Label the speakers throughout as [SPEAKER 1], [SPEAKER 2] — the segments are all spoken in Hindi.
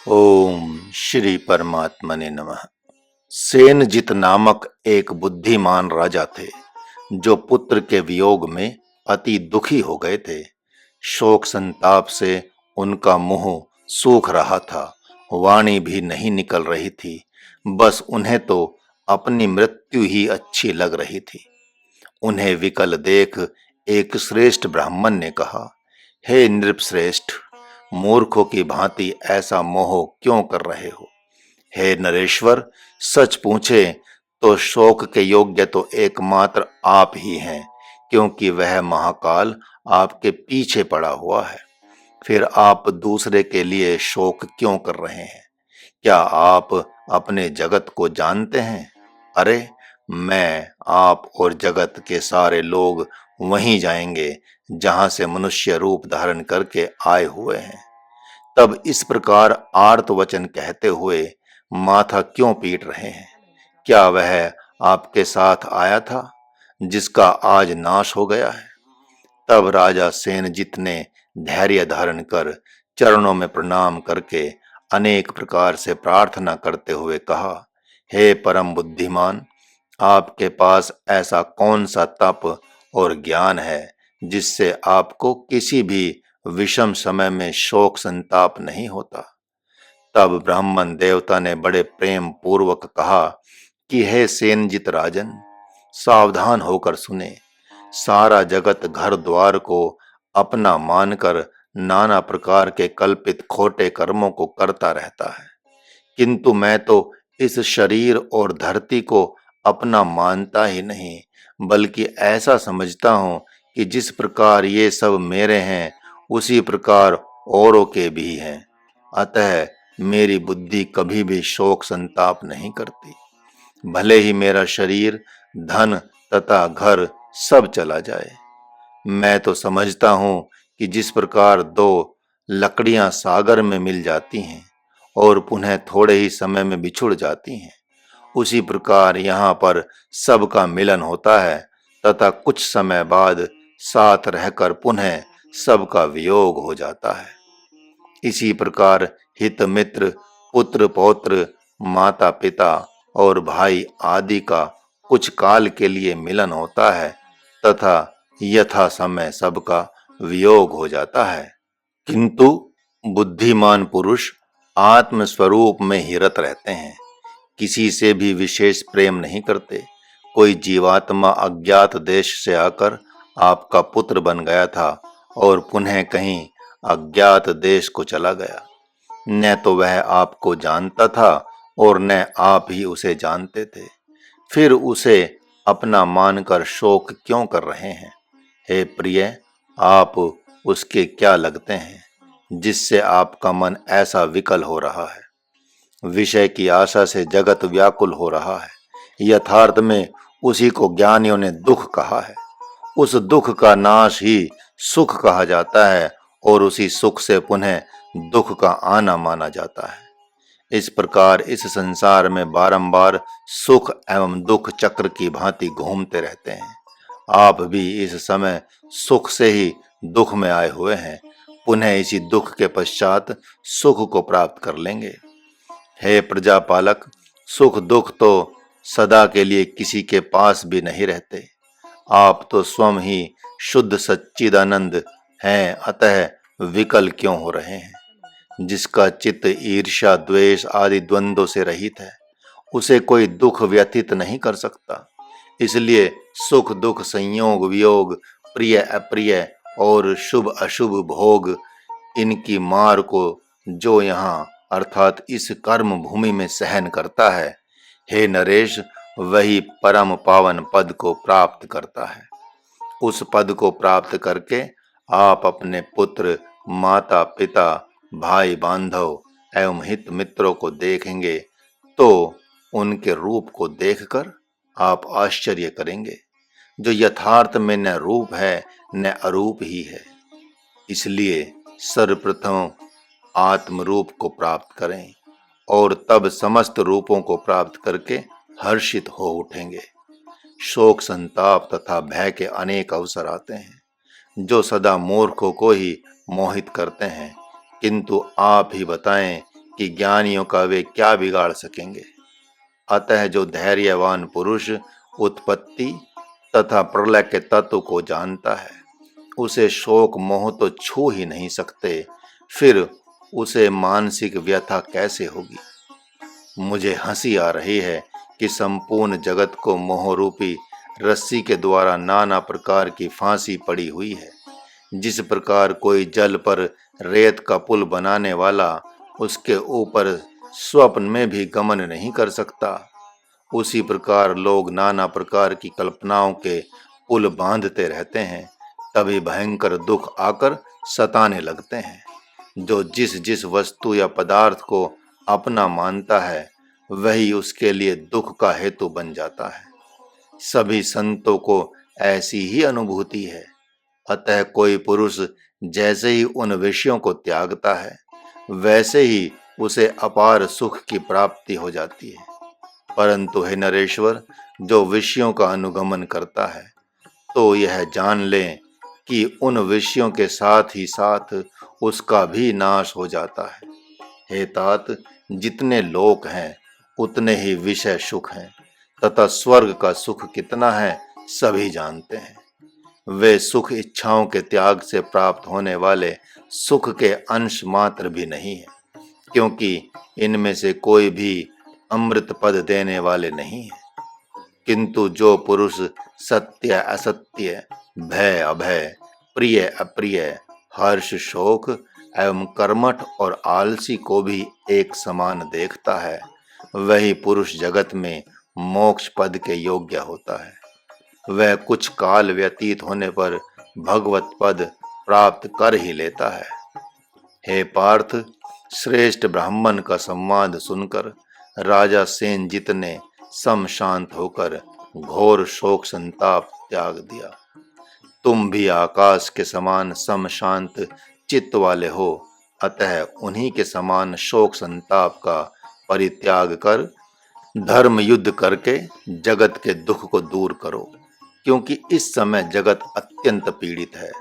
[SPEAKER 1] ओम श्री परमात्मने नमः। सेनजित नामक एक बुद्धिमान राजा थे जो पुत्र के वियोग में अति दुखी हो गए थे। शोक संताप से उनका मुंह सूख रहा था, वाणी भी नहीं निकल रही थी। बस उन्हें तो अपनी मृत्यु ही अच्छी लग रही थी। उन्हें विकल देख एक श्रेष्ठ ब्राह्मण ने कहा, हे नृपश्रेष्ठ, मूर्खों की भांति ऐसा मोह क्यों कर रहे हो? हे नरेश्वर, सच पूछे तो शोक के योग्य तो एकमात्र आप ही हैं, क्योंकि वह महाकाल आपके पीछे पड़ा हुआ है। फिर आप दूसरे के लिए शोक क्यों कर रहे हैं? क्या आप अपने जगत को जानते हैं? अरे, मैं, आप और जगत के सारे लोग वहीं जाएंगे जहां से मनुष्य रूप धारण करके आए हुए हैं। तब इस प्रकार आर्त वचन कहते हुए माथा क्यों पीट रहे हैं? क्या वह आपके साथ आया था जिसका आज नाश हो गया है? तब राजा सेनजित ने धैर्य धारण कर चरणों में प्रणाम करके अनेक प्रकार से प्रार्थना करते हुए कहा, हे परम बुद्धिमान, आपके पास ऐसा कौन सा तप और ज्ञान है जिससे आपको किसी भी विषम समय में शोक संताप नहीं होता? तब ब्राह्मण देवता ने बड़े प्रेम पूर्वक कहा कि हे सेनजित राजन, सावधान होकर सुने। सारा जगत घर द्वार को अपना मानकर नाना प्रकार के कल्पित खोटे कर्मों को करता रहता है, किंतु मैं तो इस शरीर और धरती को अपना मानता ही नहीं, बल्कि ऐसा समझता हूँ कि जिस प्रकार ये सब मेरे हैं उसी प्रकार औरों के भी हैं। अतः मेरी बुद्धि कभी भी शोक संताप नहीं करती। भले ही मेरा शरीर, धन तथा घर सब चला जाए। मैं तो समझता हूँ कि जिस प्रकार दो लकड़ियां सागर में मिल जाती हैं और पुनः थोड़े ही समय में बिछुड़ जाती हैं, उसी प्रकार यहाँ पर सबका मिलन होता है तथा कुछ समय बाद साथ रहकर पुनः सबका वियोग हो जाता है। इसी प्रकार हित मित्र, पुत्र पौत्र, माता पिता और भाई आदि का कुछ काल के लिए मिलन होता है तथा यथा समय सबका वियोग हो जाता है। किंतु बुद्धिमान पुरुष आत्म स्वरूप में ही रत रहते हैं, किसी से भी विशेष प्रेम नहीं करते। कोई जीवात्मा अज्ञात देश से आकर आपका पुत्र बन गया था और पुनः कहीं अज्ञात देश को चला गया। न तो वह आपको जानता था और न आप ही उसे जानते थे। फिर उसे अपना मानकर शोक क्यों कर रहे हैं? हे प्रिय, आप उसके क्या लगते हैं जिससे आपका मन ऐसा विकल हो रहा है? विषय की आशा से जगत व्याकुल हो रहा है। यथार्थ में उसी को ज्ञानियों ने दुख कहा है। उस दुख का नाश ही सुख कहा जाता है और उसी सुख से पुनः दुख का आना माना जाता है। इस प्रकार इस संसार में बारंबार सुख एवं दुख चक्र की भांति घूमते रहते हैं। आप भी इस समय सुख से ही दुख में आए हुए हैं, पुनः इसी दुख के पश्चात सुख को प्राप्त कर लेंगे। हे प्रजापालक, सुख दुख तो सदा के लिए किसी के पास भी नहीं रहते। आप तो स्वयं ही शुद्ध सच्चिदानंद हैं, अतः विकल क्यों हो रहे हैं? जिसका चित्त ईर्ष्या द्वेष आदि द्वंद्वों से रहित है, उसे कोई दुख व्यथित नहीं कर सकता। इसलिए सुख दुख, संयोग वियोग, प्रिय अप्रिय और शुभ अशुभ भोग, इनकी मार को जो यहाँ अर्थात इस कर्म भूमि में सहन करता है, हे नरेश, वही परम पावन पद को प्राप्त करता है। उस पद को प्राप्त करके आप अपने पुत्र, माता पिता, भाई बांधव एवं हित मित्रों को देखेंगे तो उनके रूप को देखकर आप आश्चर्य करेंगे, जो यथार्थ में न रूप है न अरूप ही है। इसलिए सर्वप्रथम आत्म रूप को प्राप्त करें और तब समस्त रूपों को प्राप्त करके हर्षित हो उठेंगे। शोक संताप तथा भय के अनेक अवसर आते हैं जो सदा मूर्खों को ही मोहित करते हैं, किंतु आप ही बताएं कि ज्ञानियों का वे क्या बिगाड़ सकेंगे। अतः जो धैर्यवान पुरुष उत्पत्ति तथा प्रलय के तत्व को जानता है, उसे शोक मोह तो छू ही नहीं सकते, फिर उसे मानसिक व्यथा कैसे होगी। मुझे हंसी आ रही है कि संपूर्ण जगत को मोह रूपी रस्सी के द्वारा नाना प्रकार की फांसी पड़ी हुई है। जिस प्रकार कोई जल पर रेत का पुल बनाने वाला उसके ऊपर स्वप्न में भी गमन नहीं कर सकता, उसी प्रकार लोग नाना प्रकार की कल्पनाओं के पुल बांधते रहते हैं, तभी भयंकर दुख आकर सताने लगते हैं। जो जिस जिस वस्तु या पदार्थ को अपना मानता है, वही उसके लिए दुख का हेतु बन जाता है। सभी संतों को ऐसी ही अनुभूति है। अतः कोई पुरुष जैसे ही उन विषयों को त्यागता है, वैसे ही उसे अपार सुख की प्राप्ति हो जाती है। परंतु हे नरेश्वर, जो विषयों का अनुगमन करता है, तो यह जान लें कि उन विषयों के साथ ही साथ उसका भी नाश हो जाता है। हे तात, जितने लोक हैं उतने ही विषय सुख हैं, तथा स्वर्ग का सुख कितना है सभी जानते हैं। वे सुख इच्छाओं के त्याग से प्राप्त होने वाले सुख के अंश मात्र भी नहीं है, क्योंकि इनमें से कोई भी अमृत पद देने वाले नहीं है। किंतु जो पुरुष सत्य असत्य, भय अभय, प्रिय अप्रिय, हर्ष शोक एवं कर्मठ और आलसी को भी एक समान देखता है, वही पुरुष जगत में मोक्ष पद के योग्य होता है। वह कुछ काल व्यतीत होने पर भगवत पद प्राप्त कर ही लेता है। हे पार्थ, श्रेष्ठ ब्राह्मण का संवाद सुनकर राजा सेनजित ने सम शांत होकर घोर शोक संताप त्याग दिया। तुम भी आकाश के समान सम शांत चित्त वाले हो, अतः उन्हीं के समान शोक संताप का परित्याग कर धर्म युद्ध करके जगत के दुख को दूर करो, क्योंकि इस समय जगत अत्यंत पीड़ित है।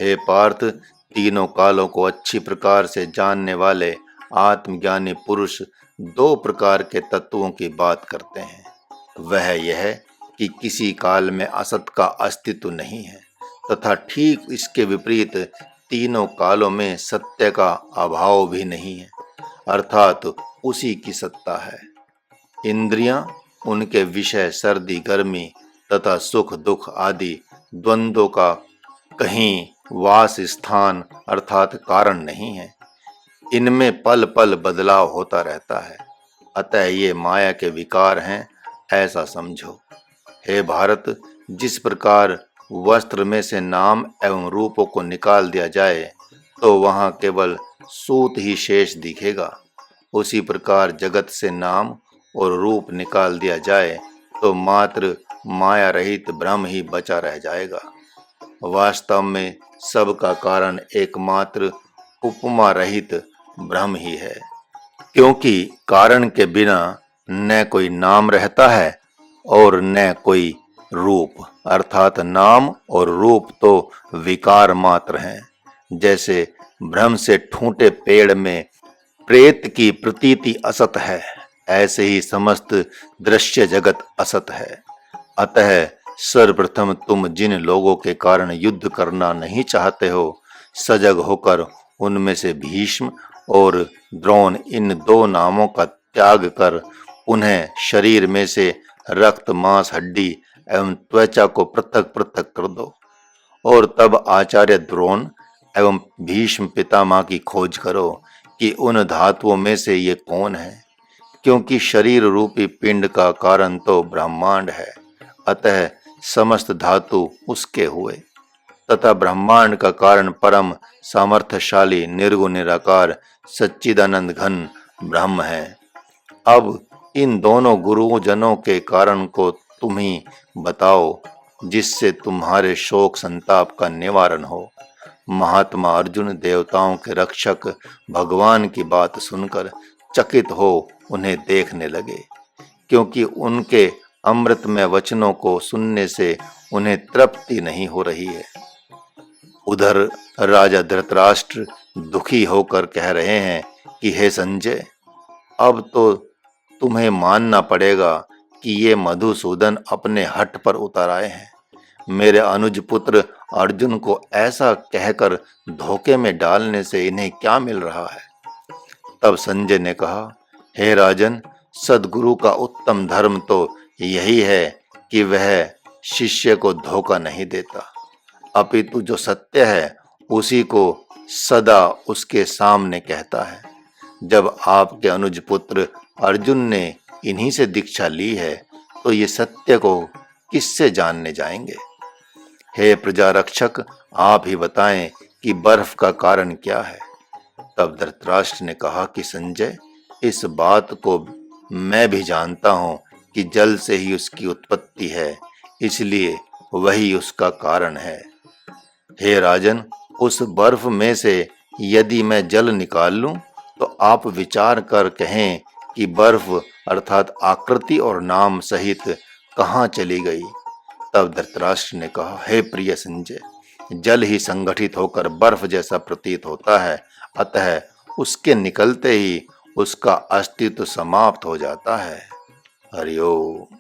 [SPEAKER 1] हे पार्थ, तीनों कालों को अच्छी प्रकार से जानने वाले आत्मज्ञानी पुरुष दो प्रकार के तत्वों की बात करते हैं। वह यह कि किसी काल में असत का अस्तित्व नहीं है, तथा ठीक इसके विपरीत तीनों कालों में सत्य का अभाव भी नहीं है, अर्थात उसी की सत्ता है। इंद्रियां, उनके विषय सर्दी गर्मी तथा सुख दुख आदि द्वंद्वों का कहीं वास स्थान अर्थात कारण नहीं है। इनमें पल पल बदलाव होता रहता है, अतः ये माया के विकार हैं, ऐसा समझो। हे भारत, जिस प्रकार वस्त्र में से नाम एवं रूपों को निकाल दिया जाए तो वहां केवल सूत ही शेष दिखेगा, उसी प्रकार जगत से नाम और रूप निकाल दिया जाए तो मात्र माया रहित ब्रह्म ही बचा रह जाएगा। वास्तव में सबका कारण एकमात्र उपमा रहित ब्रह्म ही है, क्योंकि कारण के बिना न कोई नाम रहता है और न कोई रूप, अर्थात नाम और रूप तो विकार मात्र हैं। जैसे भ्रम से ठूंठे पेड़ में प्रेत की प्रतीति असत है, ऐसे ही समस्त दृश्य जगत असत है। अतः सर्वप्रथम तुम जिन लोगों के कारण युद्ध करना नहीं चाहते हो, सजग होकर उनमें से भीष्म और द्रोण इन दो नामों का त्याग कर उन्हें शरीर में से रक्त मांस हड्डी एवं त्वचा को पृथक पृथक कर दो, और तब आचार्य द्रोण एवं भीष्म पितामह की खोज करो कि उन धातुओं में से ये कौन है, क्योंकि शरीर रूपी पिंड का कारण तो ब्रह्मांड है, अतः समस्त धातु उसके हुए, तथा ब्रह्मांड का कारण परम सामर्थ्यशाली निर्गुण निराकार सच्चिदानंद घन ब्रह्म है। अब इन दोनों गुरुजनों के कारण को तुम ही बताओ, जिससे तुम्हारे शोक संताप का निवारण हो। महात्मा अर्जुन देवताओं के रक्षक भगवान की बात सुनकर चकित हो उन्हें देखने लगे, क्योंकि उनके अमृतमय वचनों को सुनने से उन्हें तृप्ति नहीं हो रही है। उधर राजा धृतराष्ट्र दुखी होकर कह रहे हैं कि हे संजय, अब तो तुम्हें मानना पड़ेगा कि ये मधुसूदन अपने हठ पर उतर आए हैं। मेरे अनुज पुत्र अर्जुन को ऐसा कहकर धोखे में डालने से इन्हें क्या मिल रहा है। तब संजय ने कहा, हे राजन, सद्गुरु का उत्तम धर्म तो यही है कि वह शिष्य को धोखा नहीं देता, अपितु जो सत्य है उसी को सदा उसके सामने कहता है। जब आपके अनुज पुत्र अर्जुन ने इन्हीं से दीक्षा ली है तो ये सत्य को किससे जानने जाएंगे। हे प्रजा रक्षक, आप ही बताएं कि बर्फ का कारण क्या है। तब धृतराष्ट्र ने कहा कि संजय, इस बात को मैं भी जानता हूं कि जल से ही उसकी उत्पत्ति है, इसलिए वही उसका कारण है। हे राजन, उस बर्फ में से यदि मैं जल निकाल लूं तो आप विचार कर कहें कि बर्फ अर्थात आकृति और नाम सहित कहाँ चली गई। तब धृतराष्ट्र ने कहा, हे प्रिय संजय, जल ही संगठित होकर बर्फ जैसा प्रतीत होता है, अतः उसके निकलते ही उसका अस्तित्व समाप्त हो जाता है। हरि ओम।